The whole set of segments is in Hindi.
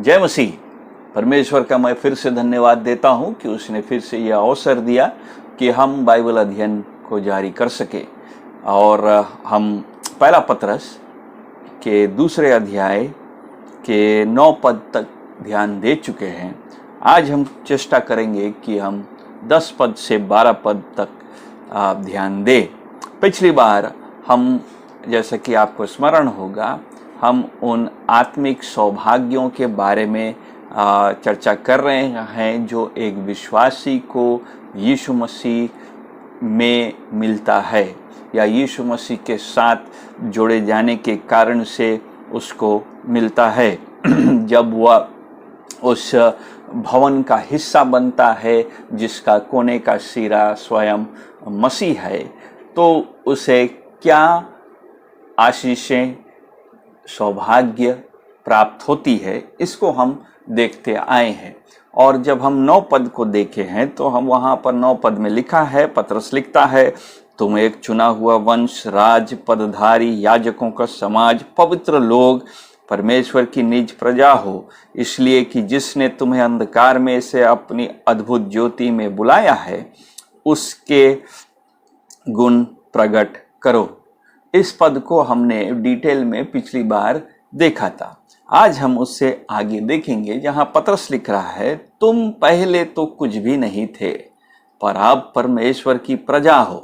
जय मसीह। परमेश्वर का मैं फिर से धन्यवाद देता हूं कि उसने फिर से यह अवसर दिया कि हम बाइबल अध्ययन को जारी कर सके। और हम पहला पतरस के दूसरे अध्याय के 9 पद तक ध्यान दे चुके हैं। आज हम चेष्टा करेंगे कि हम 10 पद से 12 पद तक ध्यान दें। पिछली बार हम, जैसे कि आपको स्मरण होगा, हम उन आत्मिक सौभाग्यों के बारे में चर्चा कर रहे हैं जो एक विश्वासी को यीशु मसीह में मिलता है या यीशु मसीह के साथ जोड़े जाने के कारण से उसको मिलता है। जब वह उस भवन का हिस्सा बनता है जिसका कोने का सिरा स्वयं मसीह है, तो उसे क्या आशीषें, सौभाग्य प्राप्त होती है, इसको हम देखते आए हैं। और जब हम 9 पद को देखे हैं तो हम वहाँ पर 9 पद में लिखा है, पतरस लिखता है, तुम एक चुना हुआ वंश, राज पदधारी, याजकों का समाज, पवित्र लोग, परमेश्वर की निज प्रजा हो, इसलिए कि जिसने तुम्हें अंधकार में से अपनी अद्भुत ज्योति में बुलाया है, उसके गुण प्रकट करो। इस पद को हमने डिटेल में पिछली बार देखा था। आज हम उससे आगे देखेंगे जहां पतरस लिख रहा है, तुम पहले तो कुछ भी नहीं थे पर अब परमेश्वर की प्रजा हो।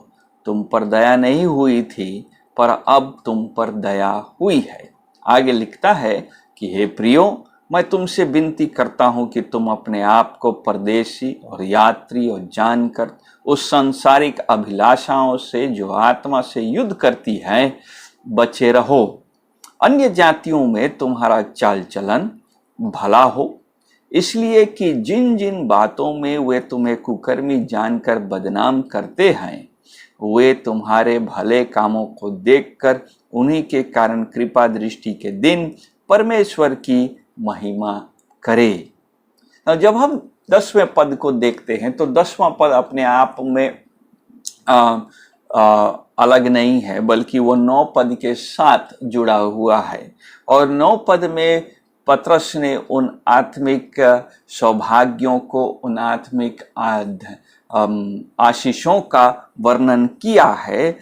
तुम पर दया नहीं हुई थी पर अब तुम पर दया हुई है। आगे लिखता है कि हे प्रियो, मैं तुमसे विनती करता हूं कि तुम अपने आप को परदेशी और यात्री और जानकर उस सांसारिक अभिलाषाओं से जो आत्मा से युद्ध करती है बचे रहो। अन्य जातियों में तुम्हारा चाल चलन भला हो, इसलिए कि जिन जिन बातों में वे तुम्हें कुकर्मी जानकर बदनाम करते हैं, वे तुम्हारे भले कामों को देखकर उन्हीं के कारण कृपा दृष्टि के दिन परमेश्वर की महिमा करे। जब हम 10वें पद को देखते हैं तो 10वां पद अपने आप में अलग नहीं है, बल्कि वो 9 पद के साथ जुड़ा हुआ है। और 9 पद में पतरस ने उन आत्मिक सौभाग्यों को, उन आत्मिक आशीषों का वर्णन किया है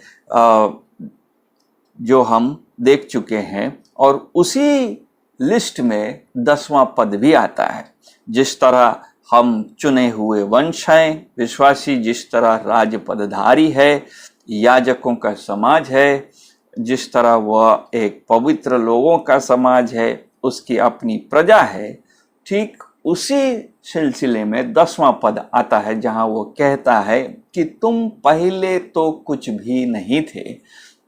जो हम देख चुके हैं। और उसी लिस्ट में 10वां पद भी आता है। जिस तरह हम चुने हुए वंश हैं, विश्वासी जिस तरह राज पदधारी है, याजकों का समाज है, जिस तरह वह एक पवित्र लोगों का समाज है, उसकी अपनी प्रजा है, ठीक उसी सिलसिले में 10वां पद आता है जहां वो कहता है कि तुम पहले तो कुछ भी नहीं थे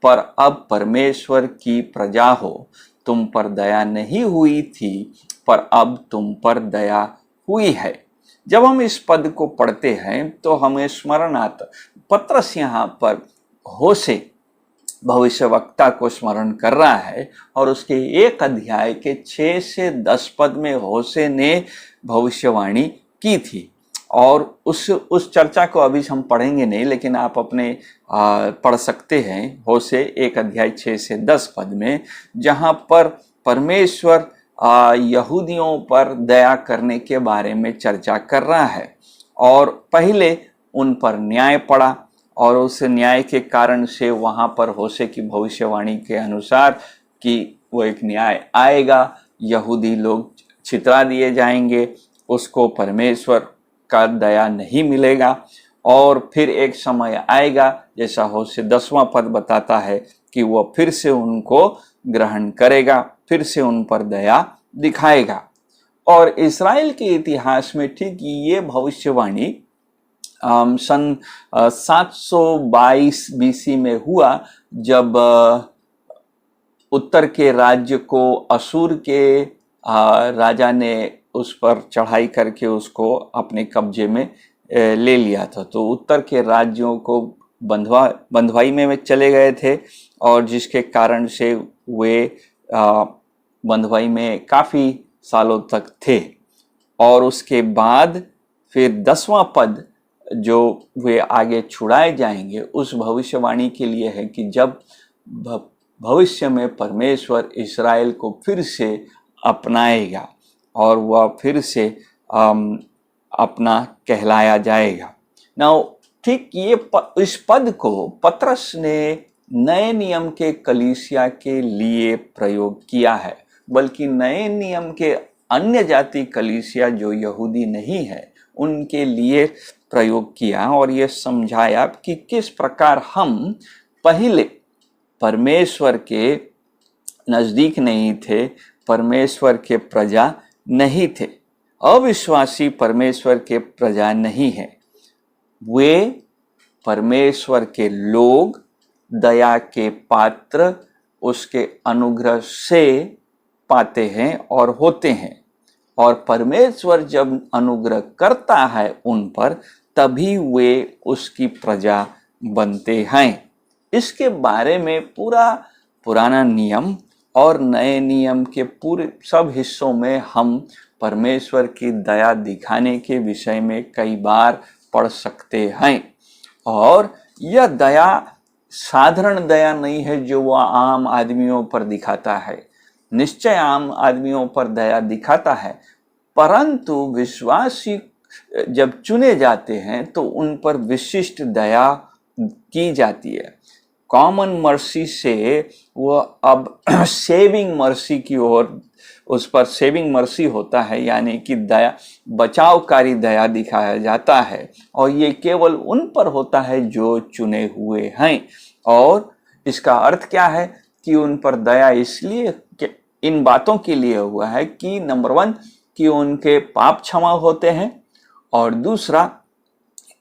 पर अब परमेश्वर की प्रजा हो। तुम पर दया नहीं हुई थी पर अब तुम पर दया हुई है। जब हम इस पद को पढ़ते हैं तो हमें स्मरण आता, पतरस यहाँ पर होशे भविष्यवक्ता को स्मरण कर रहा है और उसके 1 अध्याय के 6 से 10 पद में होशे ने भविष्यवाणी की थी। और उस चर्चा को अभी हम पढ़ेंगे नहीं, लेकिन आप अपने पढ़ सकते हैं होशे 1 अध्याय 6 से 10 पद में, जहां पर परमेश्वर यहूदियों पर दया करने के बारे में चर्चा कर रहा है। और पहले उन पर न्याय पड़ा और उस न्याय के कारण से वहां पर होशे की भविष्यवाणी के अनुसार कि वो एक न्याय आएगा, यहूदी लोग छितरा दिए जाएंगे, उसको परमेश्वर का दया नहीं मिलेगा। और फिर एक समय आएगा, जैसा होशे 10वां पद बताता है, कि वो फिर से उनको ग्रहण करेगा, फिर से उन पर दया दिखाएगा। और इस्राएल के इतिहास में ठीक ये भविष्यवाणी सन 722 बीसी में हुआ, जब उत्तर के राज्य को असूर के राजा ने उस पर चढ़ाई करके उसको अपने कब्जे में ले लिया था। तो उत्तर के राज्यों को बंधुआई में चले गए थे और जिसके कारण से वे बंधुआई में काफ़ी सालों तक थे। और उसके बाद फिर 10वां पद जो वे आगे छुड़ाए जाएंगे, उस भविष्यवाणी के लिए है कि जब भविष्य में परमेश्वर इस्राएल को फिर से अपनाएगा और वह फिर से अपना कहलाया जाएगा। नाउ ठीक इस पद को पतरस ने नए नियम के कलीसिया के लिए प्रयोग किया है, बल्कि नए नियम के अन्य जाति कलीसिया जो यहूदी नहीं है उनके लिए प्रयोग किया और ये समझाया कि किस प्रकार हम पहले परमेश्वर के नजदीक नहीं थे, परमेश्वर के प्रजा नहीं थे, अविश्वासी परमेश्वर के प्रजा नहीं है, वे परमेश्वर के लोग, दया के पात्र, उसके अनुग्रह से पाते हैं और होते हैं। और परमेश्वर जब अनुग्रह करता है उन पर, तभी वे उसकी प्रजा बनते हैं। इसके बारे में पूरा पुराना नियम और नए नियम के पूरे सब हिस्सों में हम परमेश्वर की दया दिखाने के विषय में कई बार पढ़ सकते हैं। और यह दया साधारण दया नहीं है जो वह आम आदमियों पर दिखाता है, निश्चय आम आदमियों पर दया दिखाता है, परंतु विश्वासी जब चुने जाते हैं तो उन पर विशिष्ट दया की जाती है। कॉमन मर्सी से वो अब सेविंग मर्सी की ओर, उस पर सेविंग मर्सी होता है, यानी कि दया, बचावकारी दया दिखाया जाता है। और ये केवल उन पर होता है जो चुने हुए हैं। और इसका अर्थ क्या है कि उन पर दया इसलिए इन बातों के लिए हुआ है कि नंबर 1 कि उनके पाप क्षमा होते हैं, और दूसरा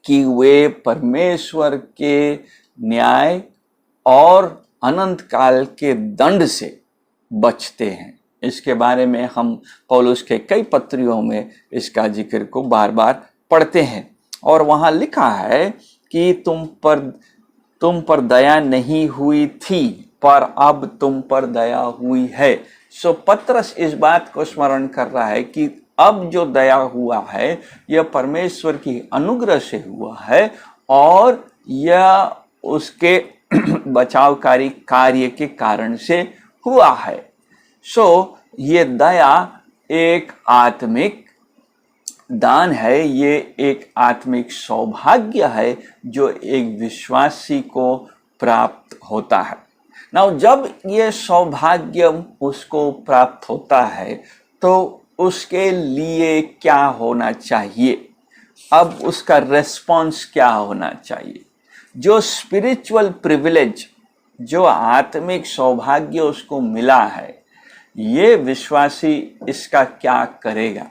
कि वे परमेश्वर के न्याय और अनंत काल के दंड से बचते हैं। इसके बारे में हम पौलुस के कई पत्रियों में इसका जिक्र को बार बार पढ़ते हैं। और वहाँ लिखा है कि तुम पर दया नहीं हुई थी, पर अब तुम पर दया हुई है। सो पतरस इस बात को स्मरण कर रहा है कि अब जो दया हुआ है यह परमेश्वर की अनुग्रह से हुआ है और यह उसके बचावकारी कार्य के कारण से हुआ है। सो ये दया एक आत्मिक दान है, ये एक आत्मिक सौभाग्य है जो एक विश्वासी को प्राप्त होता है। नाउ जब ये सौभाग्य उसको प्राप्त होता है तो उसके लिए क्या होना चाहिए, अब उसका रेस्पॉन्स क्या होना चाहिए। जो स्पिरिचुअल प्रिविलेज, जो आत्मिक सौभाग्य उसको मिला है, ये विश्वासी इसका क्या करेगा।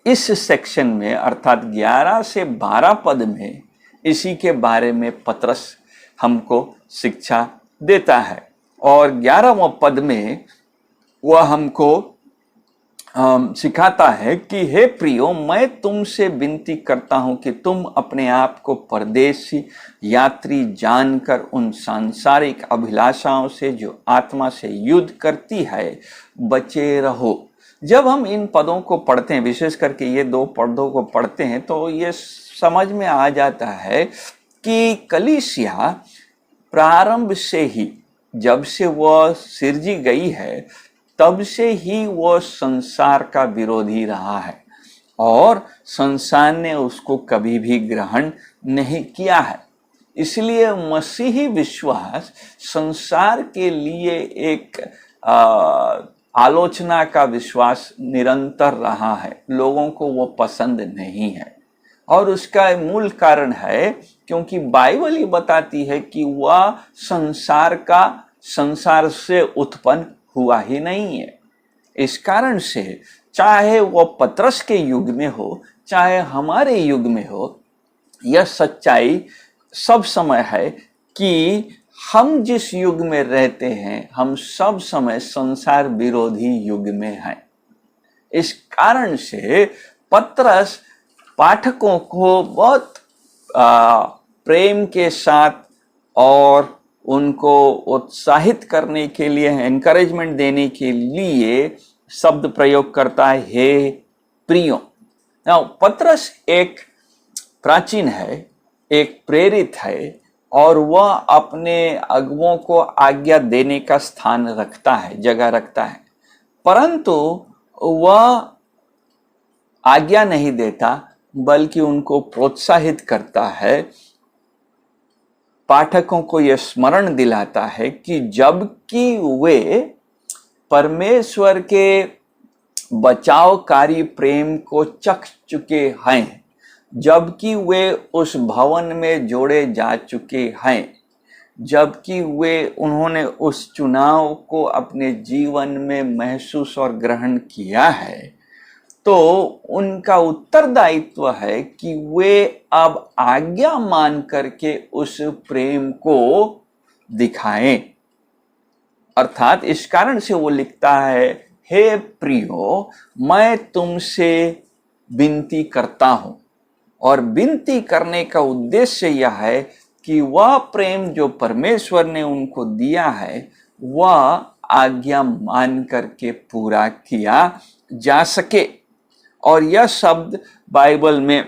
इस सेक्शन में अर्थात 11 से 12 पद में इसी के बारे में पतरस हमको शिक्षा देता है। और 11वें पद में वह हमको सिखाता है कि हे प्रियो, मैं तुमसे विनती करता हूं कि तुम अपने आप को परदेशी यात्री जानकर उन सांसारिक अभिलाषाओं से जो आत्मा से युद्ध करती है बचे रहो। जब हम इन पदों को पढ़ते हैं, विशेष करके ये 2 पदों को पढ़ते हैं, तो ये समझ में आ जाता है कि कलीसिया प्रारंभ से ही, जब से वह सिरजी गई है, तब से ही वह संसार का विरोधी रहा है और संसार ने उसको कभी भी ग्रहण नहीं किया है। इसलिए मसीही विश्वास संसार के लिए एक आलोचना का विश्वास निरंतर रहा है। लोगों को वो पसंद नहीं है और उसका मूल कारण है क्योंकि बाइबल ही बताती है कि वह संसार से उत्पन्न हुआ ही नहीं है। इस कारण से चाहे वो पतरस के युग में हो, चाहे हमारे युग में हो, यह सच्चाई सब समय है कि हम जिस युग में रहते हैं, हम सब समय संसार विरोधी युग में हैं। इस कारण से पतरस पाठकों को बहुत प्रेम के साथ और उनको उत्साहित करने के लिए, एनकरेजमेंट देने के लिए शब्द प्रयोग करता है, हे प्रियो। पतरस एक प्राचीन है, एक प्रेरित है और वह अपने अगुओं को आज्ञा देने का स्थान रखता है, जगह रखता है, परंतु वह आज्ञा नहीं देता बल्कि उनको प्रोत्साहित करता है, पाठकों को यह स्मरण दिलाता है कि जबकि वे परमेश्वर के बचावकारी प्रेम को चख चुके हैं, जबकि वे उस भवन में जोड़े जा चुके हैं, जबकि उन्होंने उस चुनाव को अपने जीवन में महसूस और ग्रहण किया है, तो उनका उत्तरदायित्व है कि वे अब आज्ञा मान करके उस प्रेम को दिखाएं। अर्थात इस कारण से वो लिखता है, हे प्रियो, मैं तुमसे विनती करता हूं। और विनती करने का उद्देश्य यह है कि वह प्रेम जो परमेश्वर ने उनको दिया है वह आज्ञा मान करके पूरा किया जा सके। और यह शब्द बाइबल में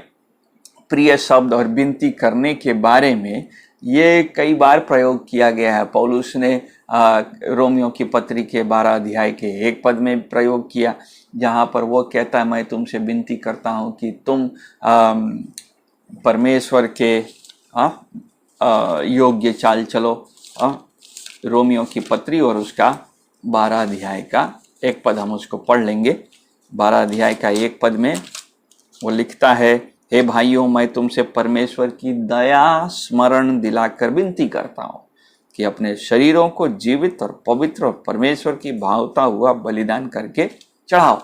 प्रिय शब्द और विनती करने के बारे में ये कई बार प्रयोग किया गया है। पौलुस ने रोमियो की पत्री के 12 अध्याय के 1 पद में प्रयोग किया, जहाँ पर वो कहता है, मैं तुमसे विनती करता हूँ कि तुम परमेश्वर के योग्य चाल चलो। रोमियो की पत्री और उसका 12 अध्याय का 1 पद हम उसको पढ़ लेंगे। 12 अध्याय का 1 पद में वो लिखता है, हे भाइयों, मैं तुमसे परमेश्वर की दया स्मरण दिलाकर विनती करता हूँ कि अपने शरीरों को जीवित और पवित्र और परमेश्वर की भावता हुआ बलिदान करके चढ़ाओ।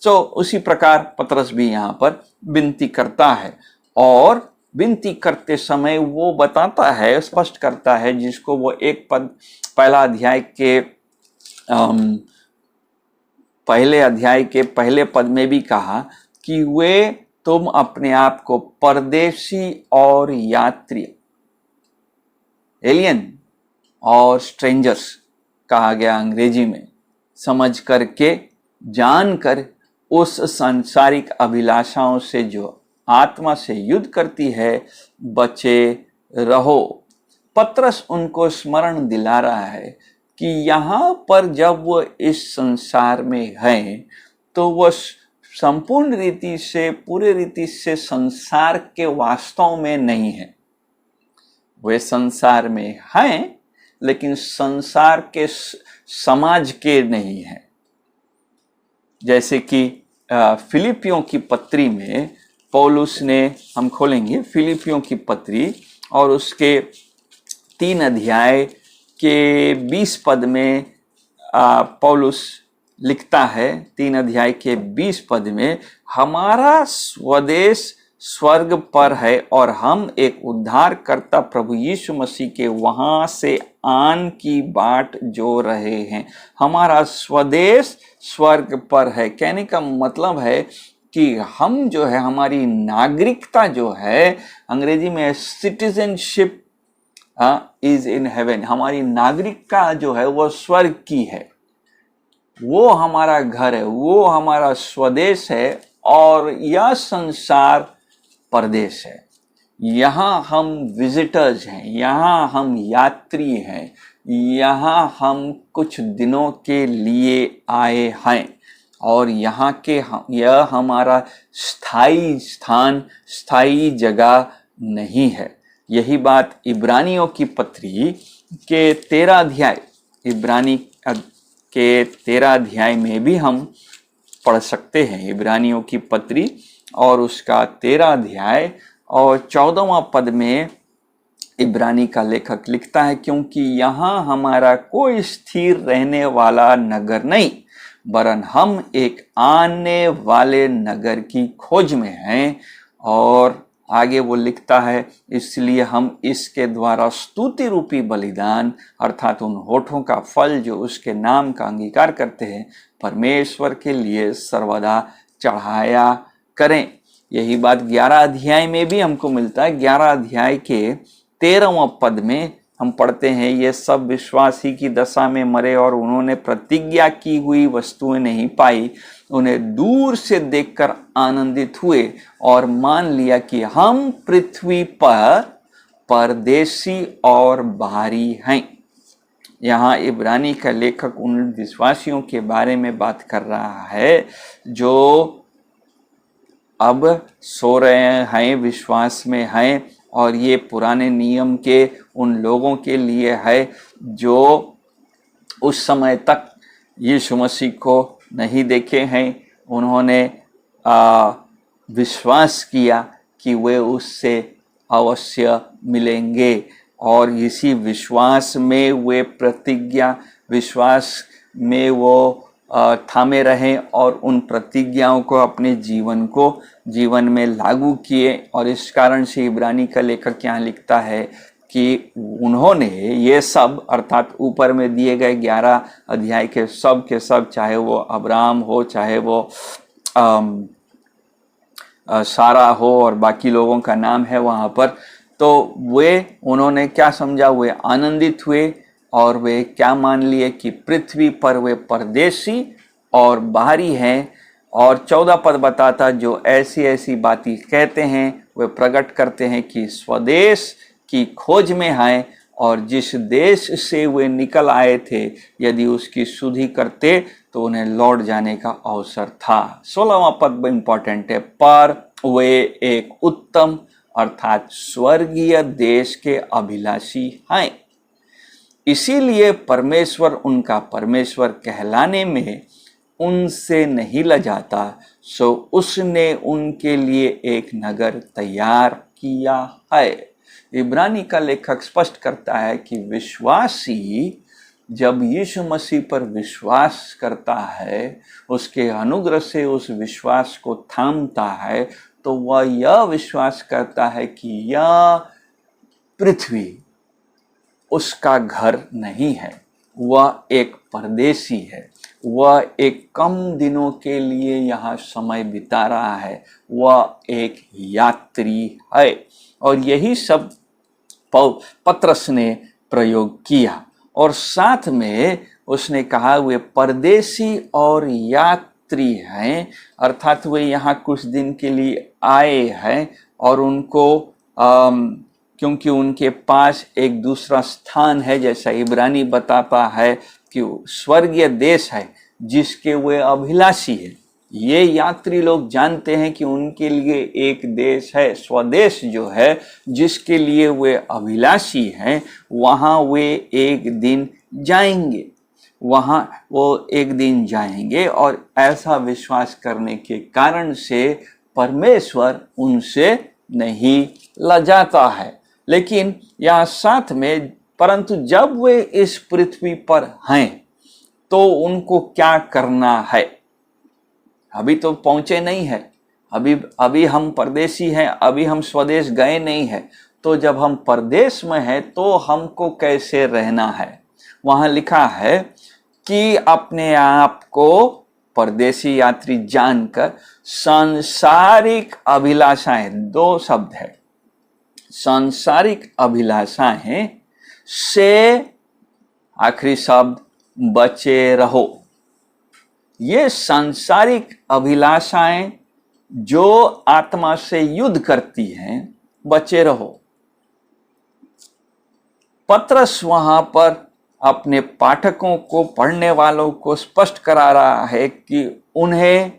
तो उसी प्रकार पतरस भी यहाँ पर विनती करता है, और विनती करते समय वो बताता है, स्पष्ट करता है, जिसको वो 1 पद पहला अध्याय के पहले अध्याय के पहले पद में भी कहा कि वे तुम अपने आप को परदेशी और यात्री, एलियन और स्ट्रेंजर्स कहा गया अंग्रेजी में, समझ करके जानकर उस सांसारिक अभिलाषाओं से जो आत्मा से युद्ध करती है बचे रहो। पतरस उनको स्मरण दिला रहा है कि यहाँ पर जब वो इस संसार में हैं तो वो संपूर्ण रीति से, पूरे रीति से संसार के वास्तव में नहीं है। वे संसार में हैं लेकिन संसार के समाज के नहीं है। जैसे कि फिलिपियों की पत्री में पौलुस ने, हम खोलेंगे फिलिपियों की पत्री और उसके 3 अध्याय के 20 पद में पौलुस लिखता है, 3 अध्याय के 20 पद में, हमारा स्वदेश स्वर्ग पर है और हम एक उद्धारकर्ता प्रभु यीशु मसीह के वहां से आन की बाट जो रहे हैं। हमारा स्वदेश स्वर्ग पर है, कहने का मतलब है कि हम जो है, हमारी नागरिकता जो है, अंग्रेजी में सिटीजनशिप इज इन हेवन, हमारी नागरिकता जो है वो स्वर्ग की है, वो हमारा घर है, वो हमारा स्वदेश है, और यह संसार परदेश है। यहाँ हम विजिटर्स हैं, यहाँ हम यात्री हैं, यहाँ हम कुछ दिनों के लिए आए हैं, और यहाँ के यह हमारा स्थायी स्थान, स्थायी जगह नहीं है। यही बात इब्रानियों की पत्री के 13 अध्याय, इब्रानी के 13 अध्याय में भी हम पढ़ सकते हैं। इब्रानियों की पत्री और उसका 13 अध्याय और 14वां पद में इब्रानी का लेखक लिखता है, क्योंकि यहाँ हमारा कोई स्थिर रहने वाला नगर नहीं, वरन हम एक आने वाले नगर की खोज में हैं। और आगे वो लिखता है, इसलिए हम इसके द्वारा स्तुति रूपी बलिदान, अर्थात उन होठों का फल जो उसके नाम का अंगीकार करते हैं, परमेश्वर के लिए सर्वदा चढ़ाया करें। यही बात 11 अध्याय में भी हमको मिलता है। 11 अध्याय के 13वां पद में हम पढ़ते हैं, ये सब विश्वासी की दशा में मरे और उन्होंने प्रतिज्ञा की हुई वस्तुएं नहीं पाई, उन्हें दूर से देखकर आनंदित हुए और मान लिया कि हम पृथ्वी पर परदेशी और बाहरी हैं। यहाँ इब्रानी का लेखक उन विश्वासियों के बारे में बात कर रहा है जो अब सो रहे हैं, विश्वास में हैं, और ये पुराने नियम के उन लोगों के लिए है जो उस समय तक यीशु मसीह को नहीं देखे हैं। उन्होंने विश्वास किया कि वे उससे अवश्य मिलेंगे, और इसी विश्वास में वे प्रतिज्ञा, विश्वास में वो थामे रहें और उन प्रतिज्ञाओं को अपने जीवन में लागू किए। और इस कारण से इब्रानी का लेखक यहाँ लिखता है कि उन्होंने ये सब, अर्थात ऊपर में दिए गए 11 अध्याय के सब, चाहे वो अब्राहम हो, चाहे वो सारा हो और बाकी लोगों का नाम है वहाँ पर, तो उन्होंने क्या समझा, वे आनंदित हुए और वे क्या मान लिए कि पृथ्वी पर वे परदेशी और बाहरी हैं। और 14 पद बताता, जो ऐसी ऐसी बातें कहते हैं वे प्रकट करते हैं कि स्वदेश की खोज में हैं, और जिस देश से वे निकल आए थे यदि उसकी सुधि करते तो उन्हें लौट जाने का अवसर था। 16वां पद इंपॉर्टेंट है, पर वे एक उत्तम अर्थात स्वर्गीय देश के अभिलाषी हैं, इसीलिए परमेश्वर उनका परमेश्वर कहलाने में उनसे नहीं लजाता, सो उसने उनके लिए एक नगर तैयार किया है। इब्रानी का लेखक स्पष्ट करता है कि विश्वासी जब यीशु मसीह पर विश्वास करता है, उसके अनुग्रह से उस विश्वास को थामता है, तो वह यह विश्वास करता है कि यह पृथ्वी उसका घर नहीं है, वह एक परदेशी है, वह एक कम दिनों के लिए यहाँ समय बिता रहा है, वह एक यात्री है। और यही सब पतरस ने प्रयोग किया, और साथ में उसने कहा वे परदेशी और यात्री हैं, अर्थात वे यहाँ कुछ दिन के लिए आए हैं, और उनको क्योंकि उनके पास एक दूसरा स्थान है, जैसा इब्रानी बताता है कि स्वर्गीय देश है जिसके वे अभिलाषी है। ये यात्री लोग जानते हैं कि उनके लिए एक देश है, स्वदेश जो है जिसके लिए वे अभिलाषी हैं, वहाँ वे एक दिन जाएंगे, वहाँ वो एक दिन जाएंगे। और ऐसा विश्वास करने के कारण से परमेश्वर उनसे नहीं लजाता है। लेकिन यहाँ साथ में, परंतु जब वे इस पृथ्वी पर हैं तो उनको क्या करना है? अभी तो पहुंचे नहीं है, अभी हम परदेशी हैं, अभी हम स्वदेश गए नहीं हैं। तो जब हम परदेश में हैं तो हमको कैसे रहना है? वहां लिखा है कि अपने आप को परदेशी यात्री जानकर सांसारिक अभिलाषाएं, 2 शब्द है, सांसारिक अभिलाषाएं से आखिरी शब्द बचे रहो। ये सांसारिक अभिलाषाएं जो आत्मा से युद्ध करती हैं, बचे रहो। पतरस वहां पर अपने पाठकों को, पढ़ने वालों को स्पष्ट करा रहा है कि उन्हें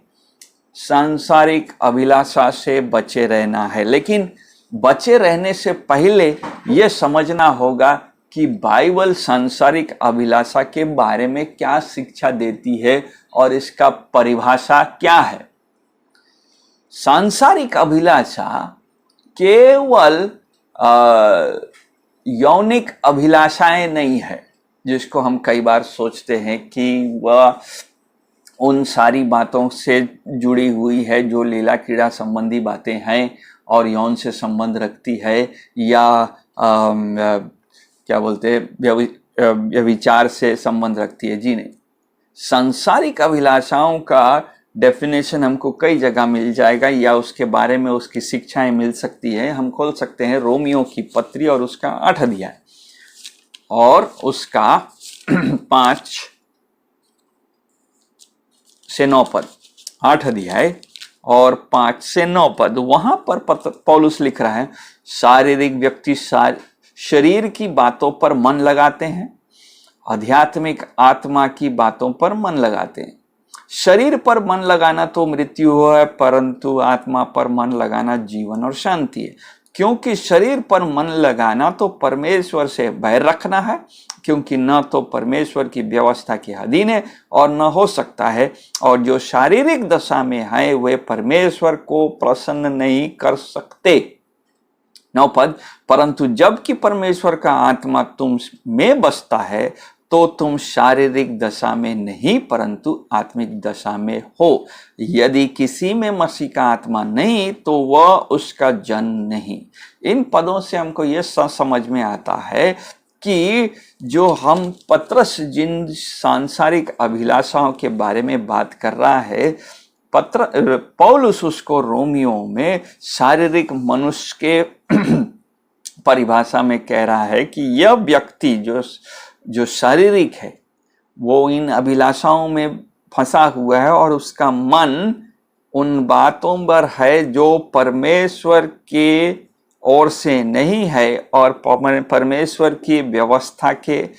सांसारिक अभिलाषा से बचे रहना है। लेकिन बचे रहने से पहले यह समझना होगा कि बाइबल सांसारिक अभिलाषा के बारे में क्या शिक्षा देती है और इसका परिभाषा क्या है। सांसारिक अभिलाषा केवल यौनिक अभिलाषाएं नहीं है, जिसको हम कई बार सोचते हैं कि वह उन सारी बातों से जुड़ी हुई है जो लीला क्रीड़ा संबंधी बातें हैं और यौन से संबंध रखती है, या क्या बोलते हैं, विचार से संबंध रखती है। जी नहीं, सांसारिक अभिलाषाओं का डेफिनेशन हमको कई जगह मिल जाएगा, या उसके बारे में उसकी शिक्षाएं मिल सकती है। हम खोल सकते हैं रोमियो की पत्री और उसका 8 अध्याय और उसका 5 से 9 पद। 8 अध्याय और 5 से 9 पद। वहां पर पौलुस लिख रहा है, शारीरिक व्यक्ति शरीर की बातों पर मन लगाते हैं, आध्यात्मिक आत्मा की बातों पर मन लगाते हैं। शरीर पर मन लगाना तो मृत्यु है, परंतु आत्मा पर मन लगाना जीवन और शांति है। क्योंकि शरीर पर मन लगाना तो परमेश्वर से बैर रखना है, क्योंकि न तो परमेश्वर की व्यवस्था के अधीन है और न हो सकता है, और जो शारीरिक दशा में है वे परमेश्वर को प्रसन्न नहीं कर सकते। 9 पद, परंतु जबकि परमेश्वर का आत्मा तुम में बसता है तो तुम शारीरिक दशा में नहीं परंतु आत्मिक दशा में हो। यदि किसी में मसीह का आत्मा नहीं तो वह उसका जन नहीं। इन पदों से हमको यह समझ में आता है कि जो हम पत्रस जिन सांसारिक अभिलाषाओं के बारे में बात कर रहा है, पौलुस उसको रोमियो में शारीरिक मनुष्य के परिभाषा में कह रहा है कि यह व्यक्ति जो शारीरिक है वो इन अभिलाषाओं में फंसा हुआ है और उसका मन उन बातों पर है जो परमेश्वर के ओर से नहीं है और परमेश्वर की व्यवस्था के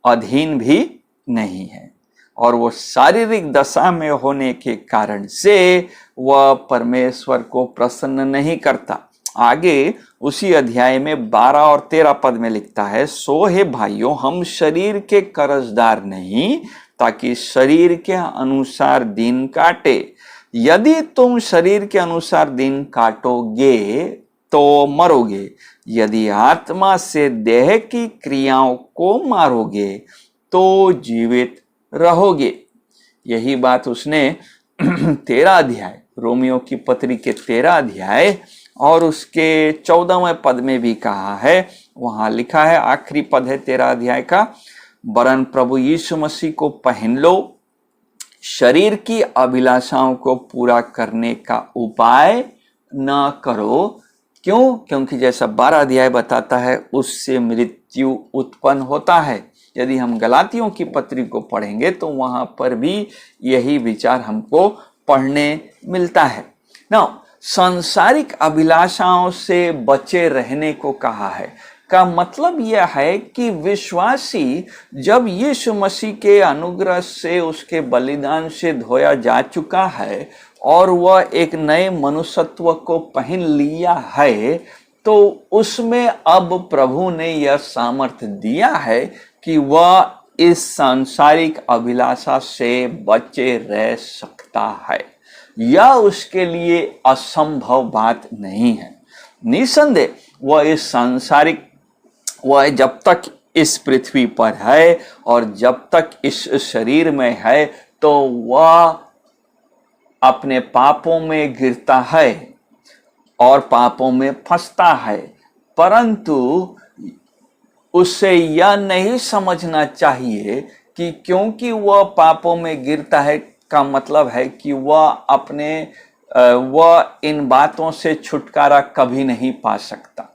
अधीन भी नहीं है, और वो शारीरिक दशा में होने के कारण से वह परमेश्वर को प्रसन्न नहीं करता। आगे उसी अध्याय में 12 और 13 पद में लिखता है, सो हे भाइयों, हम शरीर के कर्जदार नहीं ताकि शरीर के अनुसार दिन काटे। यदि तुम शरीर के अनुसार दिन काटोगे तो मरोगे, यदि आत्मा से देह की क्रियाओं को मारोगे तो जीवित रहोगे। यही बात उसने 13 अध्याय, रोमियो की पत्री के 13 अध्याय और उसके 14वें पद में भी कहा है। वहां लिखा है, आखिरी पद है 13 अध्याय का, वरन प्रभु यीशु मसीह को पहन लो, शरीर की अभिलाषाओं को पूरा करने का उपाय न करो। क्यों? क्योंकि जैसा 12 अध्याय बताता है उससे मृत्यु उत्पन्न होता है। यदि हम गलातियों की पत्री को पढ़ेंगे तो वहां पर भी यही विचार हमको पढ़ने मिलता है। ना, सांसारिक अभिलाषाओं से बचे रहने को कहा है, का मतलब यह है कि विश्वासी जब यीशु मसीह के अनुग्रह से उसके बलिदान से धोया जा चुका है और वह एक नए मनुष्यत्व को पहन लिया है, तो उसमें अब प्रभु ने यह सामर्थ्य दिया है कि वह इस सांसारिक अभिलाषा से बचे रह सकता है। यह उसके लिए असंभव बात नहीं है। निसंदेह वह जब तक इस पृथ्वी पर है और जब तक इस शरीर में है तो वह अपने पापों में गिरता है और पापों में फंसता है, परंतु उसे यह नहीं समझना चाहिए कि क्योंकि वह पापों में गिरता है का मतलब है कि वह इन बातों से छुटकारा कभी नहीं पा सकता।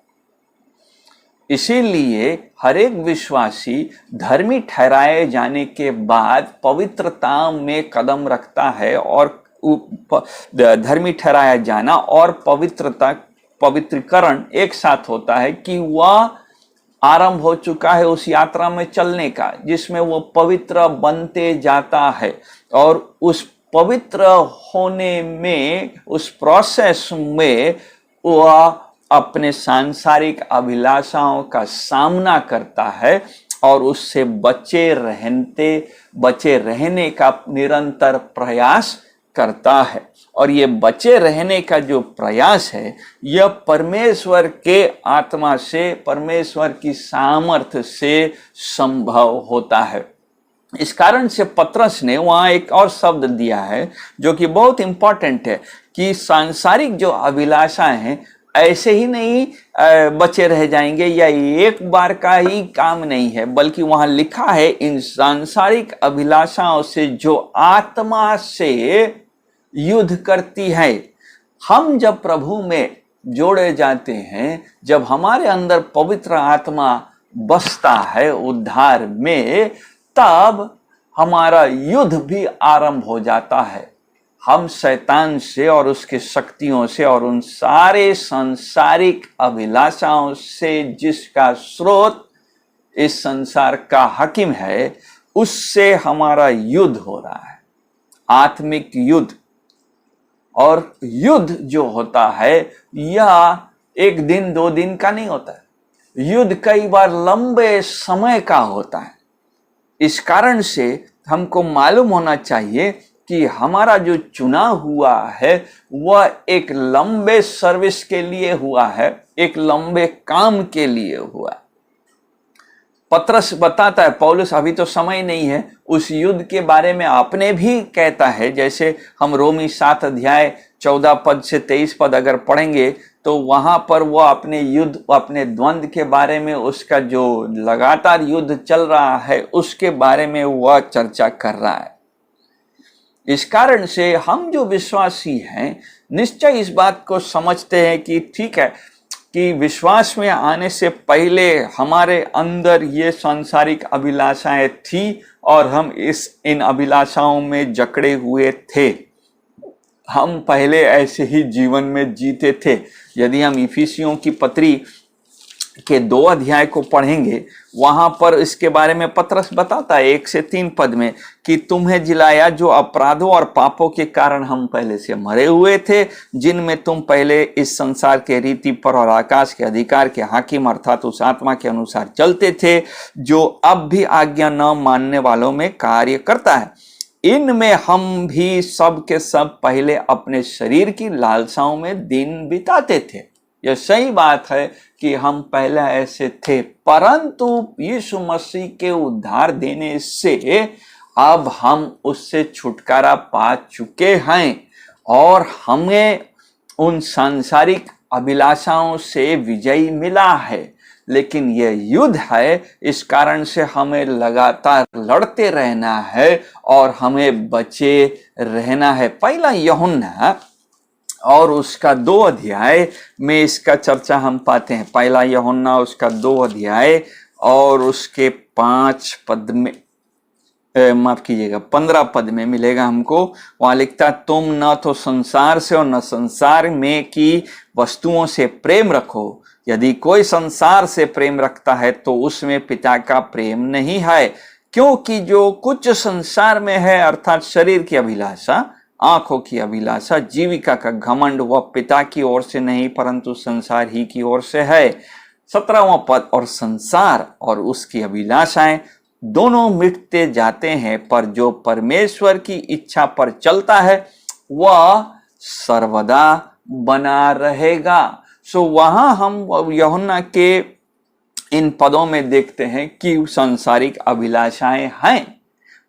इसीलिए हर एक विश्वासी धर्मी ठहराए जाने के बाद पवित्रता में कदम रखता है, और धर्मी ठहराया जाना और पवित्रीकरण एक साथ होता है कि वह आरंभ हो चुका है उस यात्रा में चलने का जिसमें वो पवित्र बनते जाता है, और उस पवित्र होने में, उस प्रोसेस में वह अपने सांसारिक अभिलाषाओं का सामना करता है और उससे बचे रहने का निरंतर प्रयास करता है। और ये बचे रहने का जो प्रयास है यह परमेश्वर के आत्मा से, परमेश्वर की सामर्थ्य से संभव होता है। इस कारण से पतरस ने वहां एक और शब्द दिया है जो कि बहुत इंपॉर्टेंट है कि सांसारिक जो अभिलाषाएं हैं ऐसे ही नहीं बचे रह जाएंगे या एक बार का ही काम नहीं है, बल्कि वहां लिखा है इन सांसारिक अभिलाषाओं से जो आत्मा से युद्ध करती है। हम जब प्रभु में जोड़े जाते हैं, जब हमारे अंदर पवित्र आत्मा बसता है उद्धार में, तब हमारा युद्ध भी आरंभ हो जाता है। हम शैतान से और उसके शक्तियों से और उन सारे सांसारिक अभिलाषाओं से जिसका स्रोत इस संसार का हाकिम है, उससे हमारा युद्ध हो रहा है। आत्मिक युद्ध। और युद्ध जो होता है यह एक दिन दो दिन का नहीं होता है, युद्ध कई बार लंबे समय का होता है। इस कारण से हमको मालूम होना चाहिए कि हमारा जो चुनाव हुआ है वह एक लंबे सर्विस के लिए हुआ है, एक लंबे काम के लिए हुआ है। पत्रस बताता है, पौलुस अभी तो समय नहीं है, उस युद्ध के बारे में आपने भी कहता है। जैसे हम रोमी 7 अध्याय 14 पद से 23 पद अगर पढ़ेंगे तो वहां पर वो अपने युद्ध, अपने द्वंद्व के बारे में, उसका जो लगातार युद्ध चल रहा है उसके बारे में वह चर्चा कर रहा है। इस कारण से हम जो विश्वासी हैं निश्चय इस बात को समझते हैं कि ठीक है कि विश्वास में आने से पहले हमारे अंदर ये सांसारिक अभिलाषाएं थी और हम इन अभिलाषाओं में जकड़े हुए थे। हम पहले ऐसे ही जीवन में जीते थे। यदि हम इफिसियों की पत्री के 2 अध्याय को पढ़ेंगे, वहां पर इसके बारे में पत्रस बताता है 1 से 3 पद में कि तुम्हें जिलाया जो अपराधों और पापों के कारण हम पहले से मरे हुए थे, जिनमें तुम पहले इस संसार के रीति पर और आकाश के अधिकार के हाकिम अर्थात उस आत्मा के अनुसार चलते थे जो अब भी आज्ञा न मानने वालों में कार्य करता है। इनमें हम भी सब के सब पहले अपने शरीर की लालसाओं में दिन बिताते थे। यह सही बात है कि हम पहले ऐसे थे, परंतु यीशु मसीह के उद्धार देने से अब हम उससे छुटकारा पा चुके हैं और हमें उन सांसारिक अभिलाषाओं से विजय मिला है। लेकिन यह युद्ध है, इस कारण से हमें लगातार लड़ते रहना है और हमें बचे रहना है। पहला यूहन्ना और उसका 2 अध्याय में इसका चर्चा हम पाते हैं। पहला यूहन्ना उसका 2 अध्याय और उसके 5 पद में, माफ कीजिएगा 15 पद में मिलेगा हमको। वहां लिखता, तुम न तो संसार से और न संसार में की वस्तुओं से प्रेम रखो। यदि कोई संसार से प्रेम रखता है तो उसमें पिता का प्रेम नहीं है, क्योंकि जो कुछ संसार में है अर्थात शरीर की अभिलाषा, आंखों की अभिलाषा, जीविका का घमंड, वह पिता की ओर से नहीं परंतु संसार ही की ओर से है। 17वां पद, और संसार और उसकी अभिलाषाएं दोनों मिटते जाते हैं, पर जो परमेश्वर की इच्छा पर चलता है वह सर्वदा बना रहेगा। सो वहां हम यूहन्ना के इन पदों में देखते हैं कि सांसारिक अभिलाषाएं हैं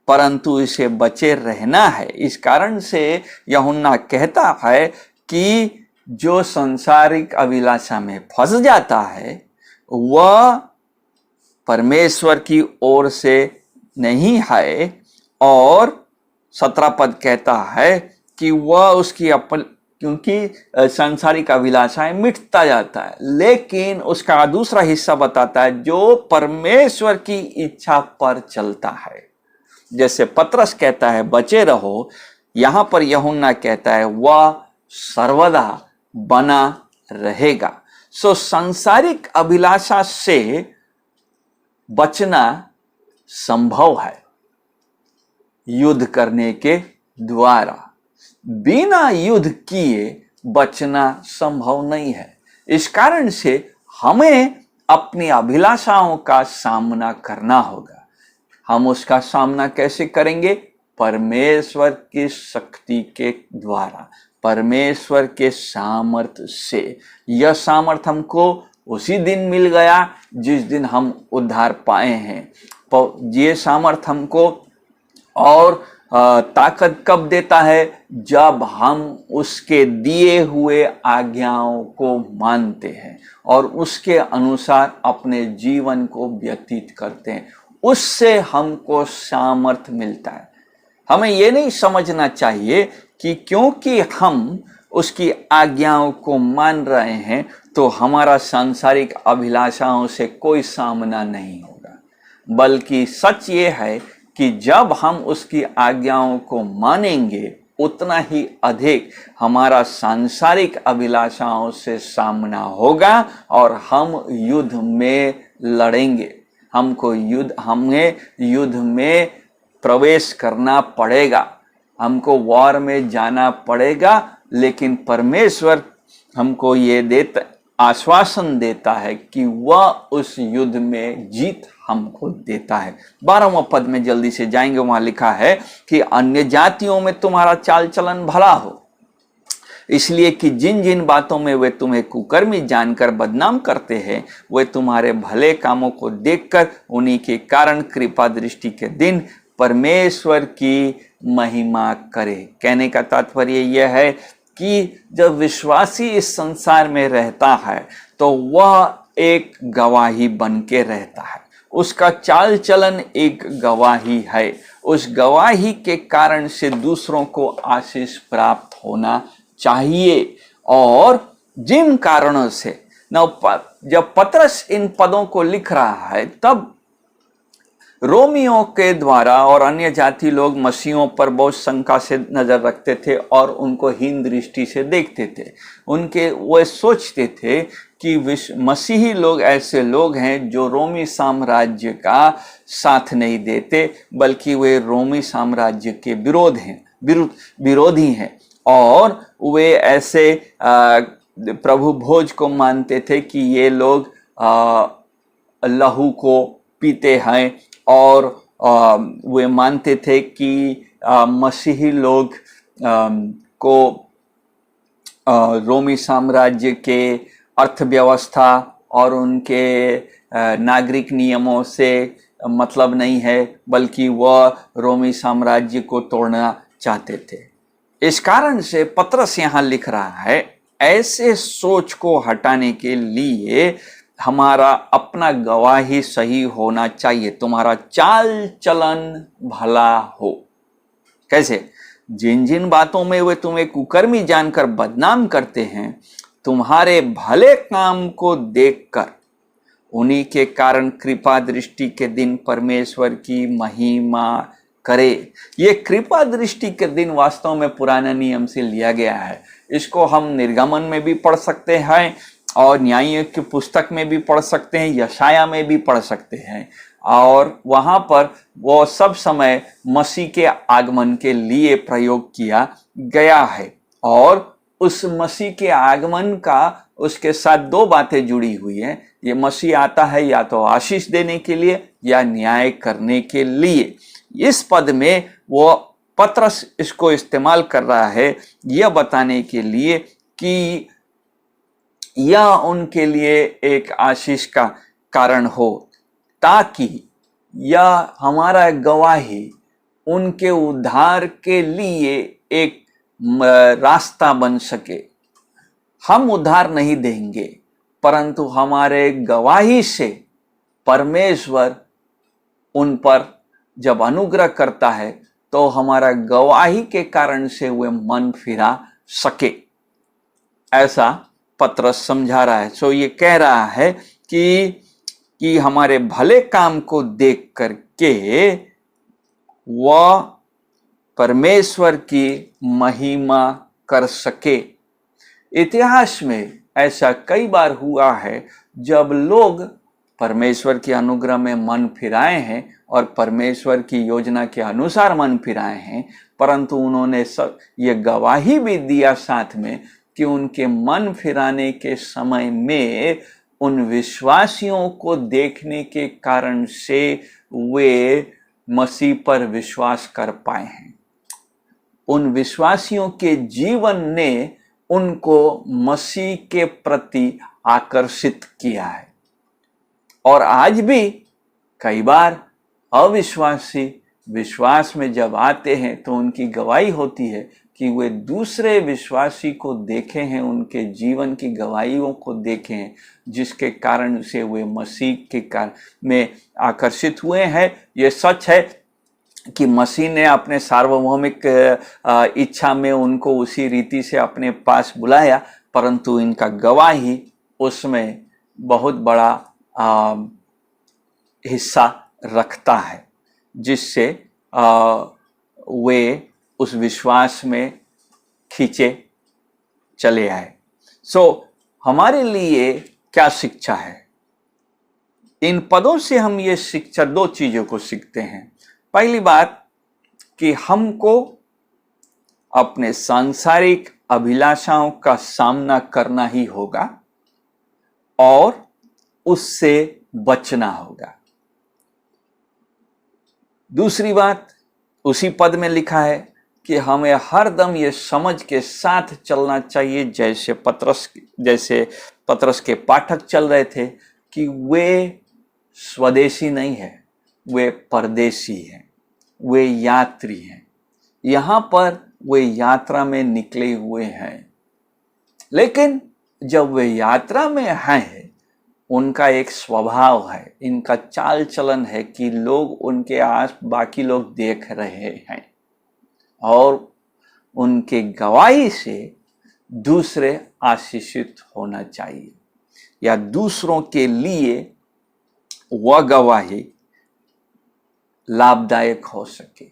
परंतु इसे बचे रहना है। इस कारण से यूहन्ना कहता है कि जो सांसारिक अभिलाषा में फंस जाता है वह परमेश्वर की ओर से नहीं है। और 17 पद कहता है कि वह उसकी क्योंकि सांसारिक अभिलाषाएं मिटता जाता है, लेकिन उसका दूसरा हिस्सा बताता है जो परमेश्वर की इच्छा पर चलता है। जैसे पत्रस कहता है बचे रहो, यहां पर यूहन्ना कहता है वह सर्वदा बना रहेगा। सो सांसारिक अभिलाषा से बचना संभव है युद्ध करने के द्वारा। बिना युद्ध किए बचना संभव नहीं है। इस कारण से हमें अपनी अभिलाषाओं का सामना करना होगा। हम उसका सामना कैसे करेंगे? परमेश्वर की शक्ति के द्वारा, परमेश्वर के सामर्थ्य से। यह सामर्थ्य हमको उसी दिन मिल गया जिस दिन हम उद्धार पाए हैं। ये सामर्थ्य हमको और ताकत कब देता है? जब हम उसके दिए हुए आज्ञाओं को मानते हैं और उसके अनुसार अपने जीवन को व्यतीत करते हैं, उससे हमको सामर्थ्य मिलता है। हमें ये नहीं समझना चाहिए कि क्योंकि हम उसकी आज्ञाओं को मान रहे हैं तो हमारा सांसारिक अभिलाषाओं से कोई सामना नहीं होगा, बल्कि सच ये है कि जब हम उसकी आज्ञाओं को मानेंगे उतना ही अधिक हमारा सांसारिक अभिलाषाओं से सामना होगा और हम युद्ध में लड़ेंगे। हमें युद्ध में प्रवेश करना पड़ेगा। हमको वॉर में जाना पड़ेगा, लेकिन परमेश्वर हमको ये आश्वासन देता है कि वह उस युद्ध में जीत हमको देता है। 12वां पद में जल्दी से जाएंगे, वहां लिखा है कि अन्य जातियों में तुम्हारा चाल चलन भला हो, इसलिए कि जिन जिन बातों में वे तुम्हें कुकर्मी जानकर बदनाम करते हैं, वे तुम्हारे भले कामों को देखकर उन्हीं के कारण कृपा दृष्टि के दिन परमेश्वर की महिमा करे। कहने का तात्पर्य यह है कि जब विश्वासी इस संसार में रहता है तो वह एक गवाही बन के रहता है, उसका चाल चलन एक गवाही है। उस गवाही के कारण से दूसरों को आशीष प्राप्त होना चाहिए। और जिन कारणों से जब पतरस इन पदों को लिख रहा है, तब रोमियों के द्वारा और अन्य जाति लोग मसीहों पर बहुत शंका से नजर रखते थे और उनको हीन दृष्टि से देखते थे। वो सोचते थे कि मसीही लोग ऐसे लोग हैं जो रोमी साम्राज्य का साथ नहीं देते, बल्कि वे रोमी साम्राज्य के विरोधी हैं। और वे ऐसे प्रभु भोज को मानते थे कि ये लोग लहू को पीते हैं, और वे मानते थे कि मसीही लोग को रोमी साम्राज्य के अर्थव्यवस्था और उनके नागरिक नियमों से मतलब नहीं है, बल्कि वह रोमी साम्राज्य को तोड़ना चाहते थे। इस कारण से पतरस यहाँ लिख रहा है, ऐसे सोच को हटाने के लिए हमारा अपना गवाही सही होना चाहिए, तुम्हारा चाल चलन भला हो। कैसे? जिन जिन बातों में वे तुम्हें कुकर्मी जानकर बदनाम करते हैं, तुम्हारे भले काम को देखकर उन्हीं के कारण कृपा दृष्टि के दिन परमेश्वर की महिमा करे। ये कृपा दृष्टि के दिन वास्तव में पुराने नियम से लिया गया है। इसको हम निर्गमन में भी पढ़ सकते हैं और न्यायियों की पुस्तक में भी पढ़ सकते हैं, यशाया में भी पढ़ सकते हैं। और वहां पर वो सब समय मसीह के आगमन के लिए प्रयोग किया गया है। और उस मसीह के आगमन का उसके साथ दो बातें जुड़ी हुई हैं। ये मसीह आता है या तो आशीष देने के लिए या न्याय करने के लिए। इस पद में वो पतरस इसको इस्तेमाल कर रहा है यह बताने के लिए कि यह उनके लिए एक आशीष का कारण हो, ताकि यह हमारा गवाही उनके उद्धार के लिए एक रास्ता बन सके। हम उद्धार नहीं देंगे, परंतु हमारे गवाही से परमेश्वर उन पर जब अनुग्रह करता है तो हमारा गवाही के कारण से वे मन फिरा सके, ऐसा पतरस समझा रहा है। सो ये कह रहा है कि हमारे भले काम को देख करके वह परमेश्वर की महिमा कर सके। इतिहास में ऐसा कई बार हुआ है जब लोग परमेश्वर के अनुग्रह में मन फिराए हैं और परमेश्वर की योजना के अनुसार मन फिराए हैं, परंतु उन्होंने ये गवाही भी दिया साथ में कि उनके मन फिराने के समय में उन विश्वासियों को देखने के कारण से वे मसीह पर विश्वास कर पाए हैं। उन विश्वासियों के जीवन ने उनको मसीह के प्रति आकर्षित किया है। और आज भी कई बार अविश्वासी विश्वास में जब आते हैं तो उनकी गवाही होती है कि वे दूसरे विश्वासी को देखे हैं, उनके जीवन की गवाहियों को देखे हैं, जिसके कारण से वे मसीह के कारण में आकर्षित हुए हैं। ये सच है कि मसीह ने अपने सार्वभौमिक इच्छा में उनको उसी रीति से अपने पास बुलाया, परंतु इनका गवाही उसमें बहुत बड़ा हिस्सा रखता है, जिससे वे उस विश्वास में खींचे चले आए। सो हमारे लिए क्या शिक्षा है? इन पदों से हम ये शिक्षा, दो चीजों को सीखते हैं। पहली बात कि हमको अपने सांसारिक अभिलाषाओं का सामना करना ही होगा और उससे बचना होगा। दूसरी बात उसी पद में लिखा है कि हमें हरदम ये समझ के साथ चलना चाहिए, जैसे पतरस के पाठक चल रहे थे, कि वे स्वदेशी नहीं है, वे परदेशी हैं, वे यात्री हैं। यहाँ पर वे यात्रा में निकले हुए हैं, लेकिन जब वे यात्रा में हैं, उनका एक स्वभाव है, इनका चाल चलन है कि लोग उनके आस बाकी लोग देख रहे हैं और उनके गवाही से दूसरे आशीषित होना चाहिए, या दूसरों के लिए वह गवाही लाभदायक हो सके।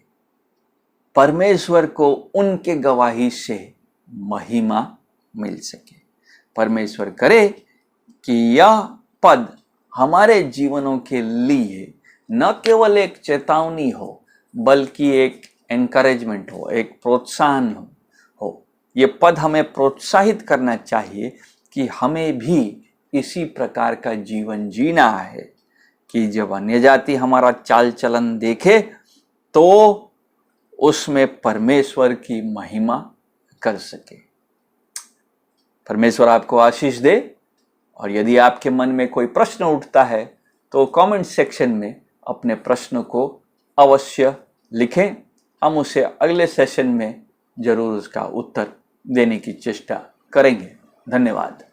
परमेश्वर को उनके गवाही से महिमा मिल सके। परमेश्वर करे कि यह पद हमारे जीवनों के लिए न केवल एक चेतावनी हो, बल्कि एक एनकरेजमेंट हो, एक प्रोत्साहन हो। ये पद हमें प्रोत्साहित करना चाहिए कि हमें भी इसी प्रकार का जीवन जीना है कि जब अन्य जाति हमारा चाल चलन देखे तो उसमें परमेश्वर की महिमा कर सके। परमेश्वर आपको आशीष दे। और यदि आपके मन में कोई प्रश्न उठता है तो कमेंट सेक्शन में अपने प्रश्न को अवश्य लिखें। हम उसे अगले सेशन में जरूर उसका उत्तर देने की चेष्टा करेंगे। धन्यवाद।